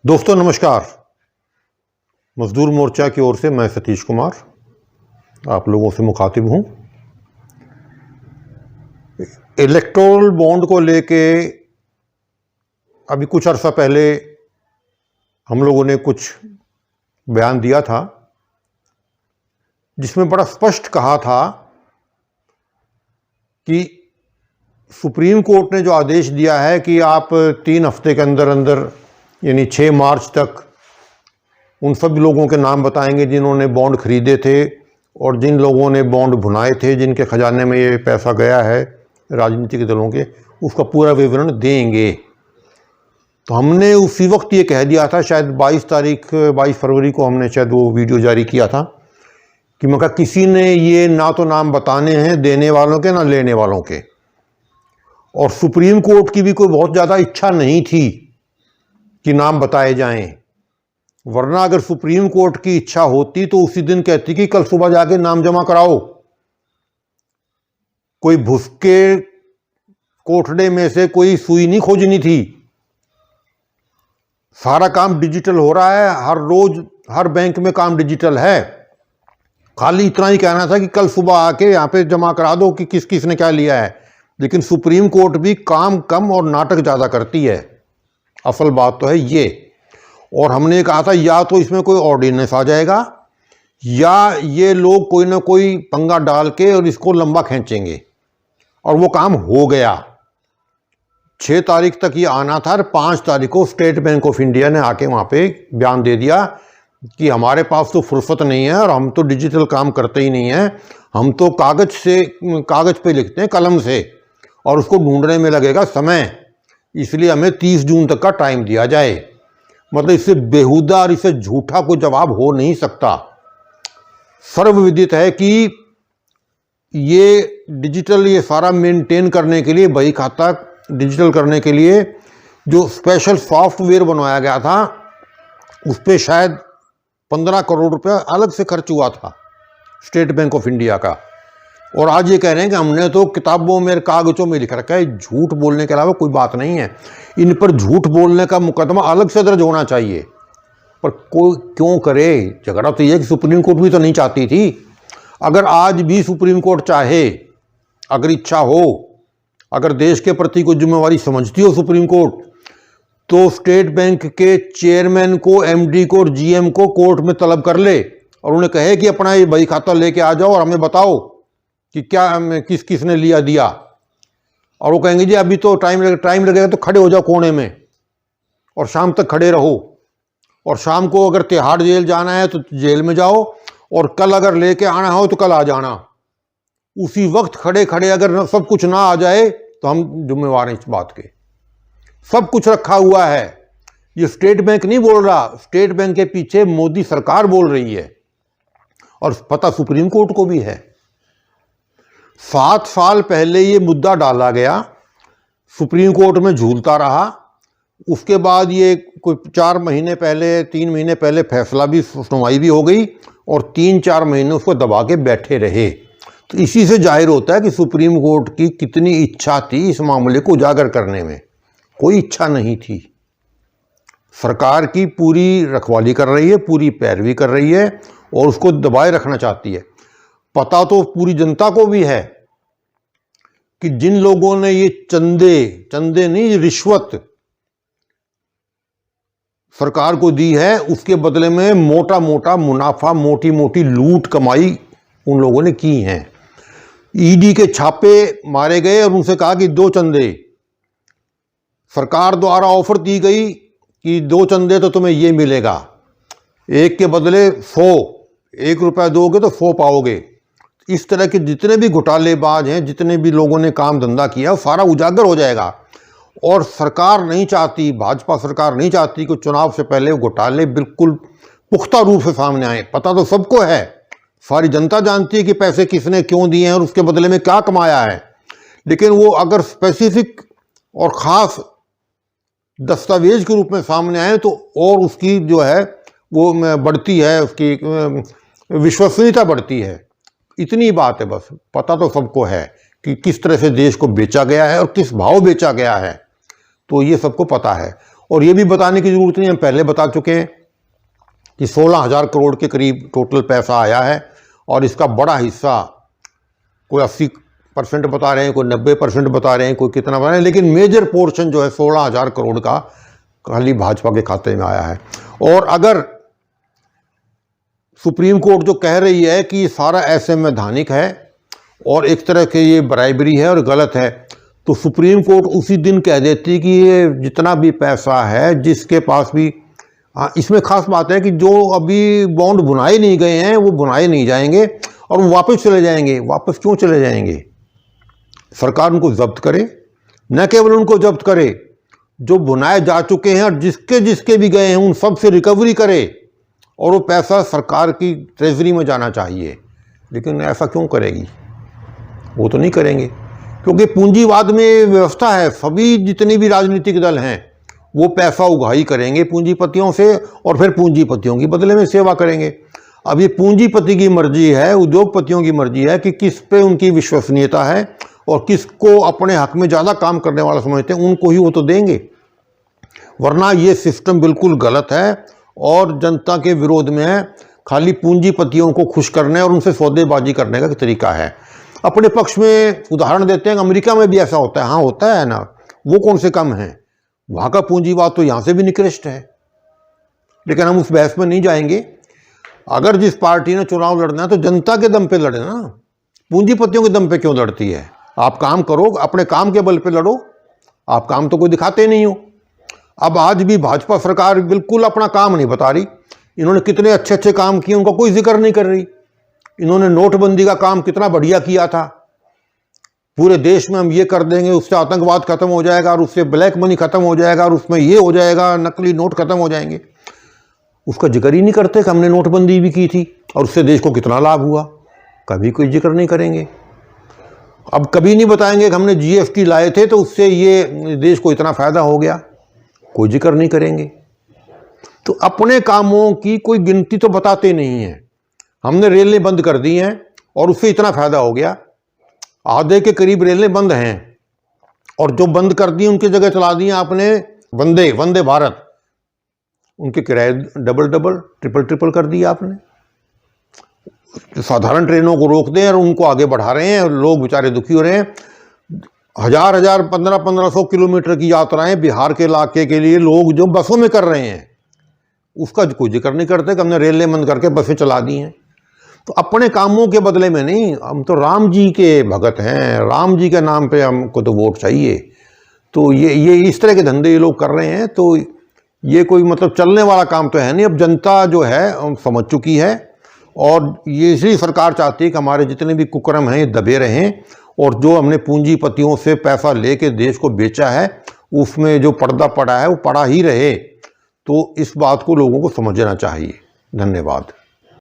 दोस्तों नमस्कार। मजदूर मोर्चा की ओर से मैं सतीश कुमार आप लोगों से मुखातिब हूं। इलेक्टोरल बॉन्ड को लेके अभी कुछ अर्सा पहले हम लोगों ने कुछ बयान दिया था, जिसमें बड़ा स्पष्ट कहा था कि सुप्रीम कोर्ट ने जो आदेश दिया है कि आप 3 हफ्ते के अंदर अंदर यानी 6 मार्च तक उन सभी लोगों के नाम बताएंगे जिन्होंने बॉन्ड खरीदे थे और जिन लोगों ने बॉन्ड भुनाए थे, जिनके खजाने में ये पैसा गया है राजनीतिक दलों के, उसका पूरा विवरण देंगे। तो हमने उसी वक्त ये कह दिया था, शायद 22 फरवरी को हमने शायद वो वीडियो जारी किया था कि मगर किसी ने ये ना तो नाम बताने हैं देने वालों के ना लेने वालों के, और सुप्रीम कोर्ट की भी कोई बहुत ज़्यादा इच्छा नहीं थी कि नाम बताए जाएं। वरना अगर सुप्रीम कोर्ट की इच्छा होती तो उसी दिन कहती कि कल सुबह जाके नाम जमा कराओ। कोई भुसके कोठड़े में से कोई सुई नहीं खोजनी थी। सारा काम डिजिटल हो रहा है, हर रोज हर बैंक में काम डिजिटल है। खाली इतना ही कहना था कि कल सुबह आके यहाँ पे जमा करा दो कि किस किस ने क्या लिया है। लेकिन सुप्रीम कोर्ट भी काम कम और नाटक ज़्यादा करती है, असल बात तो है ये। और हमने कहा था या तो इसमें कोई ऑर्डिनेंस आ जाएगा या ये लोग कोई ना कोई पंगा डाल के और इसको लंबा खींचेंगे, और वो काम हो गया। 6 तारीख तक ये आना था और 5 तारीख को स्टेट बैंक ऑफ इंडिया ने आके वहाँ पे बयान दे दिया कि हमारे पास तो फुर्सत नहीं है और हम तो डिजिटल काम करते ही नहीं हैं, हम तो कागज़ पे लिखते हैं कलम से और उसको ढूंढने में लगेगा समय, इसलिए हमें 30 जून तक का टाइम दिया जाए। मतलब इससे बेहुदा और इससे झूठा कोई जवाब हो नहीं सकता। सर्वविदित है कि ये डिजिटल ये सारा मेंटेन करने के लिए, बही खाता डिजिटल करने के लिए जो स्पेशल सॉफ्टवेयर बनवाया गया था, उस पर शायद 15 करोड़ रुपया अलग से खर्च हुआ था स्टेट बैंक ऑफ इंडिया का। और आज ये कह रहे हैं कि हमने तो किताबों में कागजों में लिख रखा है। झूठ बोलने के अलावा कोई बात नहीं है। इन पर झूठ बोलने का मुकदमा अलग से दर्ज होना चाहिए, पर कोई क्यों करे। झगड़ा तो ये कि सुप्रीम कोर्ट भी तो नहीं चाहती थी। अगर आज भी सुप्रीम कोर्ट चाहे, अगर इच्छा हो, अगर देश के प्रति कोई जिम्मेवारी समझती हो सुप्रीम कोर्ट, तो स्टेट बैंक के चेयरमैन को, एमडी को और जीएम को कोर्ट में तलब कर ले और उन्हें कहे कि अपना ये बही खाता लेके आ जाओ और हमें बताओ कि क्या किस किस ने लिया दिया। और वो कहेंगे जी अभी तो टाइम लगेगा तो खड़े हो जाओ कोने में और शाम तक खड़े रहो, और शाम को अगर तिहाड़ जेल जाना है तो जेल में जाओ, और कल अगर लेके आना हो तो कल आ जाना। उसी वक्त खड़े खड़े अगर सब कुछ ना आ जाए तो हम जिम्मेवार हैं इस बात के। सब कुछ रखा हुआ है। ये स्टेट बैंक नहीं बोल रहा, स्टेट बैंक के पीछे मोदी सरकार बोल रही है, और पता सुप्रीम कोर्ट को भी है। 7 साल पहले ये मुद्दा डाला गया, सुप्रीम कोर्ट में झूलता रहा। उसके बाद ये कोई 4 महीने पहले, 3 महीने पहले फैसला भी, सुनवाई भी हो गई, और 3-4 महीने उसको दबा के बैठे रहे। तो इसी से जाहिर होता है कि सुप्रीम कोर्ट की कितनी इच्छा थी इस मामले को उजागर करने में। कोई इच्छा नहीं थी। सरकार की पूरी रखवाली कर रही है, पूरी पैरवी कर रही है और उसको दबाए रखना चाहती है। पता तो पूरी जनता को भी है कि जिन लोगों ने ये चंदे नहीं, रिश्वत सरकार को दी है, उसके बदले में मोटा मोटा मुनाफा, मोटी मोटी लूट कमाई उन लोगों ने की है। ईडी के छापे मारे गए और उनसे कहा कि 2 चंदे, सरकार द्वारा ऑफर दी गई कि 2 चंदे तो तुम्हें ये मिलेगा, एक के बदले 100, 1 रुपया दोगे तो 100 पाओगे। इस तरह के जितने भी घोटालेबाज हैं, जितने भी लोगों ने काम धंधा किया, सारा उजागर हो जाएगा। और सरकार नहीं चाहती, भाजपा सरकार नहीं चाहती कि चुनाव से पहले घोटाले बिल्कुल पुख्ता रूप से सामने आए। पता तो सबको है, सारी जनता जानती है कि पैसे किसने क्यों दिए हैं और उसके बदले में क्या कमाया है। लेकिन वो अगर स्पेसिफिक और ख़ास दस्तावेज के रूप में सामने आए तो और उसकी जो है वो बढ़ती है, उसकी विश्वसनीयता बढ़ती है। इतनी बात है बस। पता तो सबको है कि किस तरह से देश को बेचा गया है और किस भाव बेचा गया है, तो ये सबको पता है। और ये भी बताने की ज़रूरत नहीं, हम पहले बता चुके हैं कि 16,000 करोड़ के करीब टोटल पैसा आया है और इसका बड़ा हिस्सा कोई 80% बता रहे हैं, कोई 90% बता रहे हैं, कोई कितना बता रहे हैं, लेकिन मेजर पोर्शन जो है 16,000 करोड़ का खाली भाजपा के खाते में आया है। और अगर सुप्रीम कोर्ट जो कह रही है कि ये सारा असंवैधानिक है और एक तरह के ये ब्राइबरी है और गलत है, तो सुप्रीम कोर्ट उसी दिन कह देती कि ये जितना भी पैसा है जिसके पास भी, हाँ इसमें खास बात है कि जो अभी बॉन्ड बुनाए नहीं गए हैं वो बुनाए नहीं जाएंगे और वो वापस चले जाएंगे। वापस क्यों चले जाएंगे? सरकार उनको जब्त करे, न केवल उनको जब्त करे, जो बुनाए जा चुके हैं और जिसके जिसके भी गए हैं उन सब से रिकवरी करे और वो पैसा सरकार की ट्रेजरी में जाना चाहिए। लेकिन ऐसा क्यों करेगी? वो तो नहीं करेंगे, क्योंकि पूंजीवाद में व्यवस्था है, सभी जितने भी राजनीतिक दल हैं वो पैसा उगाही करेंगे पूंजीपतियों से और फिर पूंजीपतियों की बदले में सेवा करेंगे। अब ये पूंजीपति की मर्जी है, उद्योगपतियों की मर्जी है कि किस पे उनकी विश्वसनीयता है और किसको अपने हक में ज़्यादा काम करने वाला समझते हैं, उनको ही वो तो देंगे। वरना ये सिस्टम बिल्कुल गलत है और जनता के विरोध में है, खाली पूंजीपतियों को खुश करने और उनसे सौदेबाजी करने का तरीका है। अपने पक्ष में उदाहरण देते हैं, अमेरिका में भी ऐसा होता है। हाँ होता है ना, वो कौन से कम हैं, वहाँ का पूंजीवाद तो यहाँ से भी निकृष्ट है। लेकिन हम उस बहस में नहीं जाएंगे। अगर जिस पार्टी ने चुनाव लड़ना है तो जनता के दम पे लड़े ना, पूंजीपतियों के दम पे क्यों लड़ती है? आप काम करो, अपने काम के बल पे लड़ो, आप काम तो कोई दिखाते नहीं हो। अब आज भी भाजपा सरकार बिल्कुल अपना काम नहीं बता रही। इन्होंने कितने अच्छे अच्छे काम किए उनका कोई जिक्र नहीं कर रही। इन्होंने नोटबंदी का काम कितना बढ़िया किया था, पूरे देश में हम ये कर देंगे, उससे आतंकवाद खत्म हो जाएगा और उससे ब्लैक मनी खत्म हो जाएगा और उसमें ये हो जाएगा, नकली नोट खत्म हो जाएंगे। उसका जिक्र ही नहीं करते कि हमने नोटबंदी भी की थी और उससे देश को कितना लाभ हुआ, कभी कोई जिक्र नहीं करेंगे। अब कभी नहीं बताएंगे कि हमने जीएसटी लाए थे तो उससे ये देश को इतना फायदा हो गया, कोई जिक्र नहीं करेंगे। तो अपने कामों की कोई गिनती तो बताते नहीं हैं। हमने रेलें बंद कर दी हैं और उससे इतना फायदा हो गया, आधे के करीब रेलें बंद हैं और जो बंद कर दी उनकी जगह चला दी आपने वंदे भारत, उनके किराए डबल ट्रिपल कर दिया आपने। साधारण ट्रेनों को रोक दें और उनको आगे बढ़ा रहे हैं, लोग बेचारे दुखी हो रहे हैं। 1500 किलोमीटर की यात्राएं बिहार के इलाके के लिए लोग जो बसों में कर रहे हैं, उसका कोई जिक्र नहीं करते कि हमने रेलें बंद करके बसें चला दी हैं। तो अपने कामों के बदले में नहीं, हम तो राम जी के भगत हैं, राम जी के नाम पे हमको तो वोट चाहिए। तो ये इस तरह के धंधे ये लोग कर रहे हैं, तो ये कोई मतलब चलने वाला काम तो है नहीं। अब जनता जो है समझ चुकी है और ये इसलिए सरकार चाहती है कि हमारे जितने भी कुकर्म हैं ये दबे रहें और जो हमने पूंजीपतियों से पैसा लेके देश को बेचा है उसमें जो पर्दा पड़ा है वो पड़ा ही रहे। तो इस बात को लोगों को समझना चाहिए। धन्यवाद।